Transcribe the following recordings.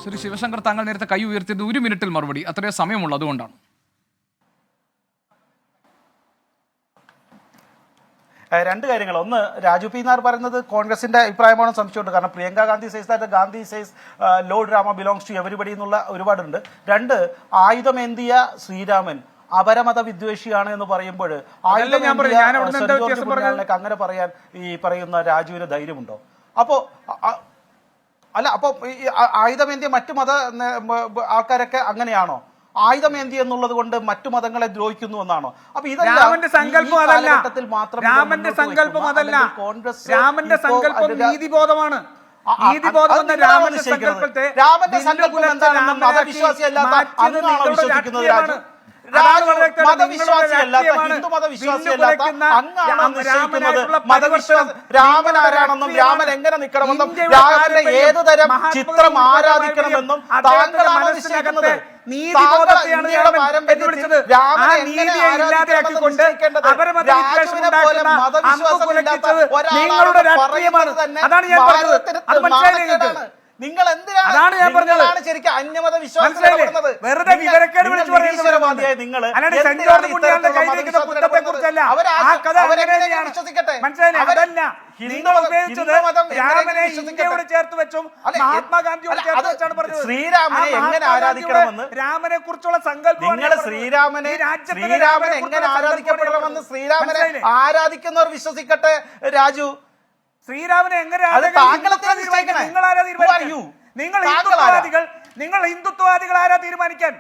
ശ്രീ ശിവശങ്കർ, താങ്കൾ നേരത്തെ കൈ ഉയർത്തിയത് 1 മിനിറ്റിൽ മറുപടി, അത്രയും സമയമുള്ളൂ, അതുകൊണ്ടാണ്. രണ്ട് കാര്യങ്ങൾ. ഒന്ന്, രാജു പി നായർ പറയുന്നത് കോൺഗ്രസിന്റെ അഭിപ്രായമാണോ സംശയമുണ്ട്. കാരണം Priyanka Gandhi says that Gandhi says law drama belongs to everybody എന്നുള്ള ഒരുപാടുണ്ട്. രണ്ട്, ആയുധമേന്തിയ ശ്രീരാമൻ അപരമത വിദ്വേഷിയാണ് എന്ന് പറയുമ്പോൾ അങ്ങനെ പറയാൻ ഈ പറയുന്ന രാജുവിന് ധൈര്യമുണ്ടോ? അപ്പോ ആയുധമേന്തിയ മറ്റു മത ആൾക്കാരൊക്കെ അങ്ങനെയാണോ? ആയുധമേന്തി എന്നുള്ളത് കൊണ്ട് മറ്റു മതങ്ങളെ ദ്രോഹിക്കുന്നു എന്നാണോ? അപ്പൊ രാമന്റെ സങ്കല്പം അതല്ല. രാമന്റെ സങ്കല്പം അതല്ല. രാമന്റെ സങ്കല്പം നീതിബോധമാണ്. രാമന്റെ സങ്കല്പം എന്താണെന്നും മതവിശ്വാസിയല്ലാത്ത അങ്ങാണോ വിശ്വസിക്കുന്നത് രാജു? മതവിശ്വാസിയല്ലാത്ത ഹിന്ദു മതവിശ്വാസിയല്ലാത്ത അങ്ങാണോ നിശ്ചയിക്കുന്നത് രാമൻ ആരാണെന്നും രാമൻ എങ്ങനെ നിൽക്കണമെന്നും രാമന്റെ ഏത് തരം ചിത്രം ആരാധിക്കണമെന്നും താങ്കളാണോ നിശ്ചയിക്കുന്നത്? നിങ്ങൾ എന്തിനാണ് ശരിക്കും അന്യമത വിശ്വാസികളാണ്? വെറുതെ വിവരക്കേട് വിളിച്ചു പറയുന്നത് ശ്രീരാമനെ എങ്ങനെ ആരാധിക്കണമെന്ന്, രാമനെ കുറിച്ചുള്ള സങ്കല്പം, നിങ്ങൾ ശ്രീരാമനെ എങ്ങനെ ആരാധിക്കപ്പെടണമെന്ന് ശ്രീരാമനെ ആരാധിക്കുന്നവർ വിശ്വസിക്കട്ടെ രാജു. ശ്രീരാമനെ എങ്ങനെ നിങ്ങൾ ഹിന്ദുത്വവാദികൾ ആരാ തീരുമാനിക്കാൻ?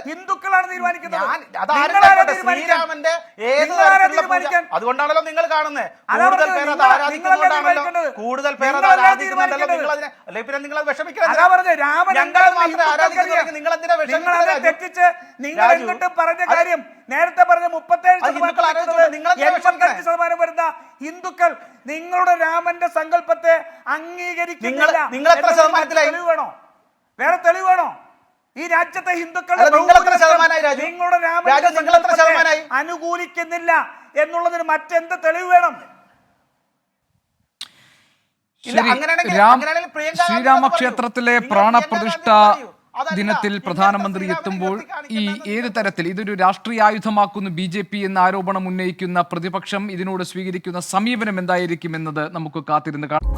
ഹിന്ദുക്കളാണ് തീരുമാനിക്കുന്നത്. അതുകൊണ്ടാണല്ലോ നിങ്ങൾ കാണുന്നത് കൂടുതൽ പേർ അത് ആരാധിക്കുന്നുണ്ടല്ലോ. പിന്നെ നിങ്ങൾ തെറ്റിച്ച് നിങ്ങൾ എന്നിട്ട് പറഞ്ഞ കാര്യം നേരത്തെ പറഞ്ഞ 37% വരുന്ന ഹിന്ദുക്കൾ നിങ്ങളുടെ രാമന്റെ സങ്കല്പത്തെ അംഗീകരിക്കുന്നില്ല. തെളിവ് വേണോ? വേറെ തെളിവ് വേണോ? ഈ രാജ്യത്തെ ഹിന്ദുക്കൾ നിങ്ങളുടെ രാമന്റെ അനുകൂലിക്കുന്നില്ല എന്നുള്ളതിന് മറ്റെന്ത് തെളിവ് വേണം? ശ്രീരാമക്ഷേത്രത്തിലെ പ്രാണപ്രതിഷ്ഠ ദിനത്തിൽ പ്രധാനമന്ത്രി എത്തുമ്പോൾ ഈ ഏത് തരത്തിൽ ഇതൊരു രാഷ്ട്രീയായുധമാക്കുന്നു BJP എന്ന ആരോപണം ഉന്നയിക്കുന്ന പ്രതിപക്ഷം ഇതിനോട് സ്വീകരിക്കുന്ന സമീപനം എന്തായിരിക്കും എന്നത് നമുക്ക് കാത്തിരുന്ന് കാണാം.